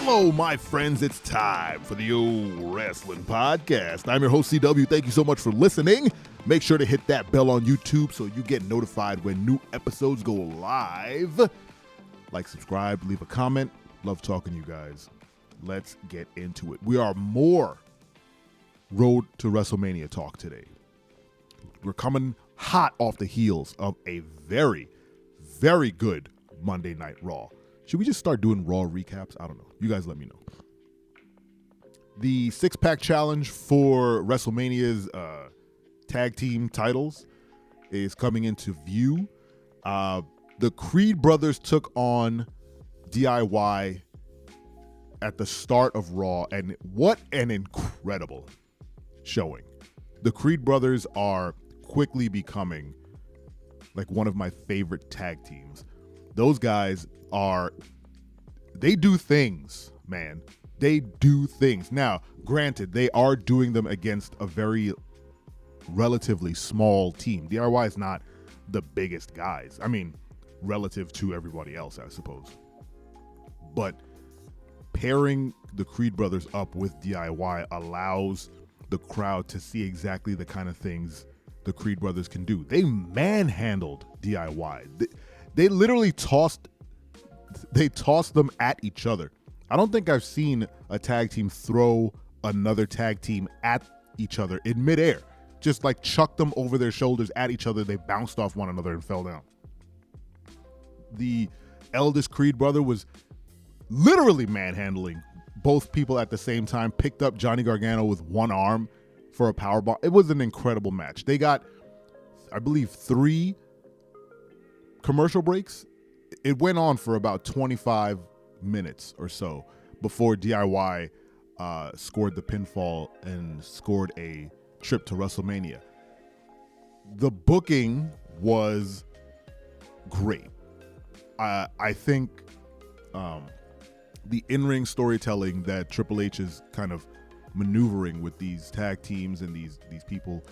Hello, my friends. It's time for the old wrestling podcast. I'm your host, CW. Thank you so much for listening. Make sure to hit that bell on YouTube so you get notified when new episodes go live. Like, subscribe, leave a comment. Love talking to you guys. Let's get into it. We are more Road to WrestleMania talk today. We're coming hot off the heels of a very, very good Monday Night Raw. Should we just start doing Raw recaps? I don't know. You guys let me know. The six-pack challenge for WrestleMania's tag team titles is coming into view. The Creed brothers took on DIY at the start of Raw, and what an incredible showing. The Creed brothers are quickly becoming like one of my favorite tag teams. Those guys they do things, man. They do things. Now, granted, they are doing them against a very relatively small team. DIY is not the biggest guys. I mean, relative to everybody else, I suppose. But pairing the Creed brothers up with DIY allows the crowd to see exactly the kind of things the Creed brothers can do. They manhandled DIY. They literally tossed them at each other. I don't think I've seen a tag team throw another tag team at each other in midair. Just like chuck them over their shoulders at each other. They bounced off one another and fell down. The eldest Creed brother was literally manhandling both people at the same time, picked up Johnny Gargano with one arm for a powerbomb. It was an incredible match. They got, I believe, 3 commercial breaks. It went on for about 25 minutes or so before DIY scored the pinfall and scored a trip to WrestleMania. The booking was great. I think the in-ring storytelling that Triple H is kind of maneuvering with these tag teams and these people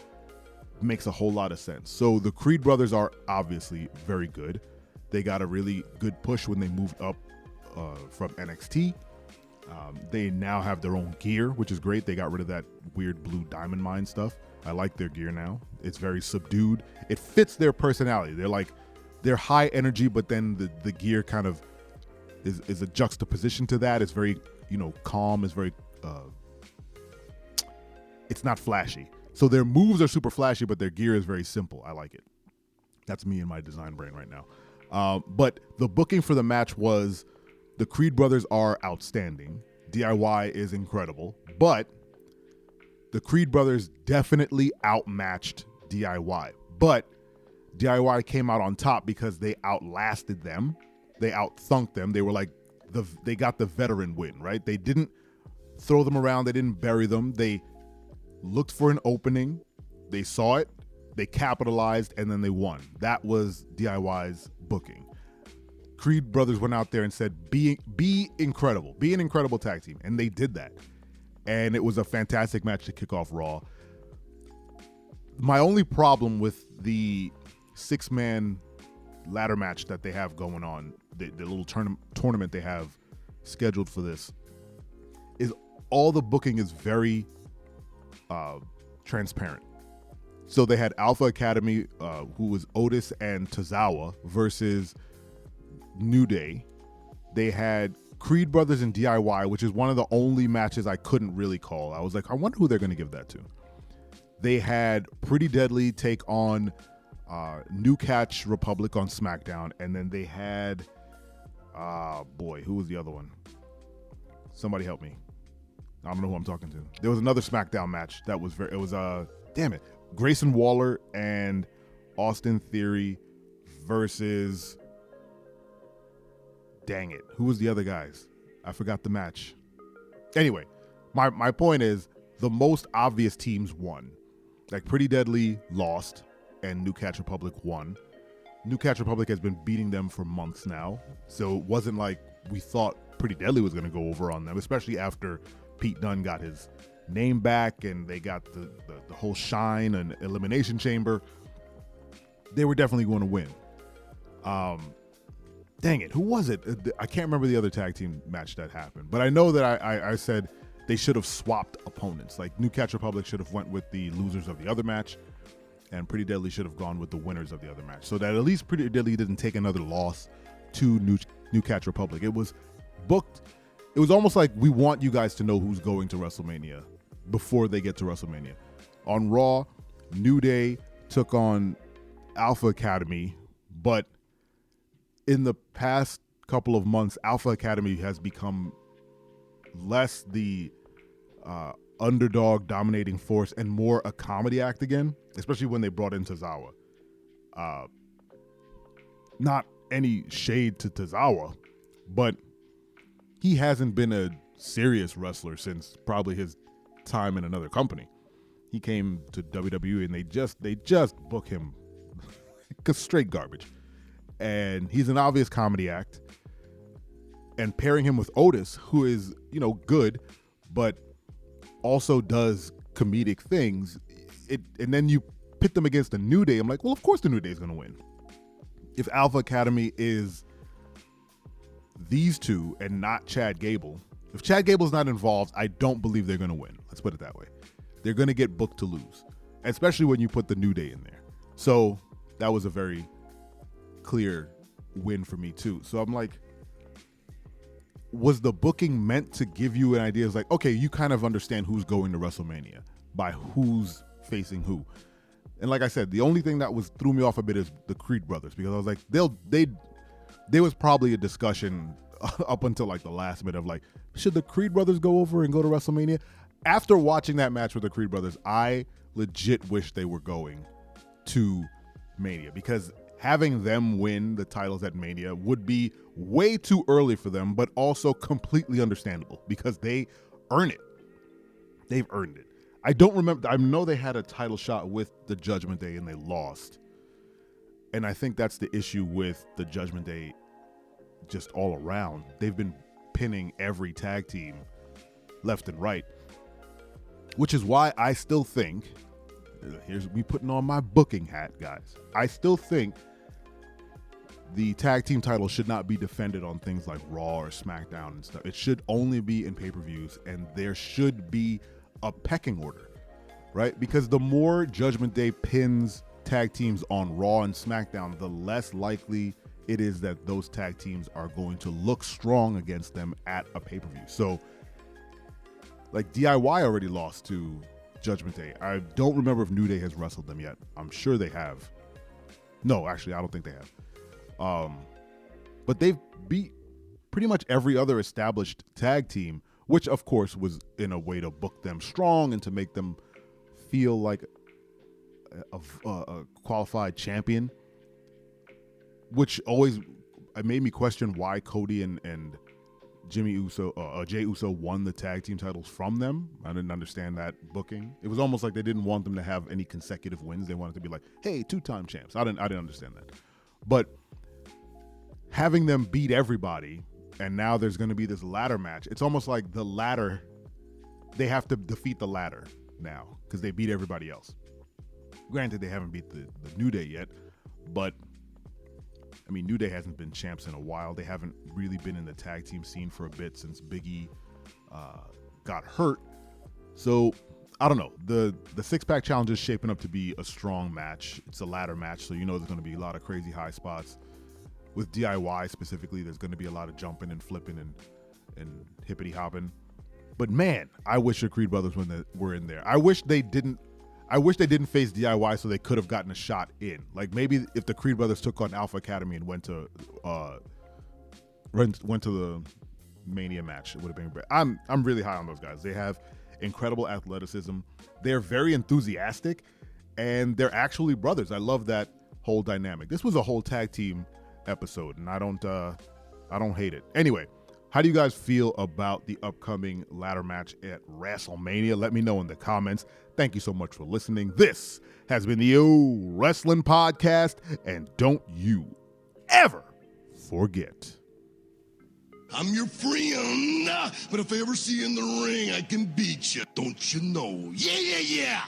makes a whole lot of sense. So the Creed brothers are obviously very good. They got a really good push when they moved up from NXT. They now have their own gear, which is great. They got rid of that weird blue diamond mine stuff. I like their gear now. It's very subdued. It fits their personality. They're high energy, but then the gear kind of is a juxtaposition to that. It's very, calm. It's very, it's not flashy. So their moves are super flashy, but their gear is very simple. I like it. That's me and my design brain right now. But the booking for the match was the Creed brothers are outstanding. DIY is incredible, but the Creed brothers definitely outmatched DIY. But DIY came out on top because they outlasted them. They outthunked them. They were like, they got the veteran win, right? They didn't throw them around. They didn't bury them. They looked for an opening. They saw it. They capitalized, and then they won. That was DIY's booking. Creed brothers went out there and said, be incredible. Be an incredible tag team. And they did that. And it was a fantastic match to kick off Raw. My only problem with the 6-man ladder match that they have going on, the little tournament they have scheduled for this, is all the booking is very transparent. So they had Alpha Academy, who was Otis and Tozawa, versus New Day. They had Creed brothers and DIY, which is one of the only matches I couldn't really call. I was like, I wonder who they're going to give that to. They had Pretty Deadly take on New Catch Republic on SmackDown, and then they had, who was the other one? Somebody help me. I don't know who I'm talking to. There was another SmackDown match that was Grayson Waller and Austin Theory versus, dang it, who was the other guys? I forgot the match. Anyway, my point is the most obvious teams won. Like Pretty Deadly lost and New Catch Republic won. New Catch Republic has been beating them for months now, so it wasn't like we thought Pretty Deadly was going to go over on them, especially after Pete Dunne got his name back and they got the whole shine and Elimination Chamber. They were definitely going to win. dang it, who was it? I can't remember the other tag team match that happened, but I know that I said they should have swapped opponents. Like New Catch Republic should have went with the losers of the other match, and Pretty Deadly should have gone with the winners of the other match, so that at least Pretty Deadly didn't take another loss to New Catch Republic. It was booked. It was almost like we want you guys to know who's going to WrestleMania before they get to WrestleMania. On Raw, New Day took on Alpha Academy, but in the past couple of months, Alpha Academy has become less the underdog dominating force and more a comedy act again, especially when they brought in Tozawa. Not any shade to Tozawa, but he hasn't been a serious wrestler since probably his time in another company. He came to WWE and they just book him straight garbage. And he's an obvious comedy act. And pairing him with Otis, who is, good, but also does comedic things, and then you pit them against the New Day. I'm like, well, of course the New Day is going to win. If Alpha Academy is these two and not Chad Gable, if Chad Gable's not involved, I don't believe they're going to win. Let's put it that way. They're going to get booked to lose, especially when you put the New Day in there. So that was a very clear win for me too. So I'm like, was the booking meant to give you an idea? It's like, okay, you kind of understand who's going to WrestleMania by who's facing who. And like I said, the only thing that threw me off a bit is the Creed brothers, because I was like, there was probably a discussion up until like the last minute of like, should the Creed brothers go over and go to WrestleMania? After watching that match with the Creed brothers, I legit wish they were going to Mania, because having them win the titles at Mania would be way too early for them, but also completely understandable because they earn it. They've earned it. I don't remember. I know they had a title shot with the Judgment Day and they lost. And I think that's the issue with the Judgment Day just all around. They've been pinning every tag team left and right, which is why I still think, here's me putting on my booking hat, guys. I still think the tag team title should not be defended on things like Raw or SmackDown and stuff. It should only be in pay-per-views, and there should be a pecking order, right? Because the more Judgment Day pins tag teams on Raw and SmackDown, the less likely it is that those tag teams are going to look strong against them at a pay-per-view. So, like, DIY already lost to Judgment Day. I don't remember if New Day has wrestled them yet. I'm sure they have. No, actually, I don't think they have. But they've beat pretty much every other established tag team, which of course was in a way to book them strong and to make them feel like a qualified champion, which always made me question why Cody and Jay Uso won the tag team titles from them. I didn't understand that booking. It was almost like they didn't want them to have any consecutive wins. They wanted to be like, hey, 2-time champs. I didn't understand that. But having them beat everybody, and now there's going to be this ladder match. It's almost like the ladder, they have to defeat the ladder now because they beat everybody else. Granted, they haven't beat the New Day yet, but I mean, New Day hasn't been champs in a while. They haven't really been in the tag team scene for a bit since Big E got hurt. So I don't know. The six-pack challenge is shaping up to be a strong match. It's a ladder match, so you know there's going to be a lot of crazy high spots. With DIY specifically, there's going to be a lot of jumping and flipping and hippity hopping. But man, I wish the Creed brothers were in there. I wish they didn't face DIY so they could have gotten a shot in. Like maybe if the Creed brothers took on Alpha Academy and went to the Mania match, it would have been great. I'm really high on those guys. They have incredible athleticism. They're very enthusiastic, and they're actually brothers. I love that whole dynamic. This was a whole tag team episode, and I don't hate it. Anyway, how do you guys feel about the upcoming ladder match at WrestleMania? Let me know in the comments. Thank you so much for listening. This has been the Wrestling Podcast, and don't you ever forget. I'm your friend, but if I ever see you in the ring, I can beat you. Don't you know? Yeah, yeah, yeah.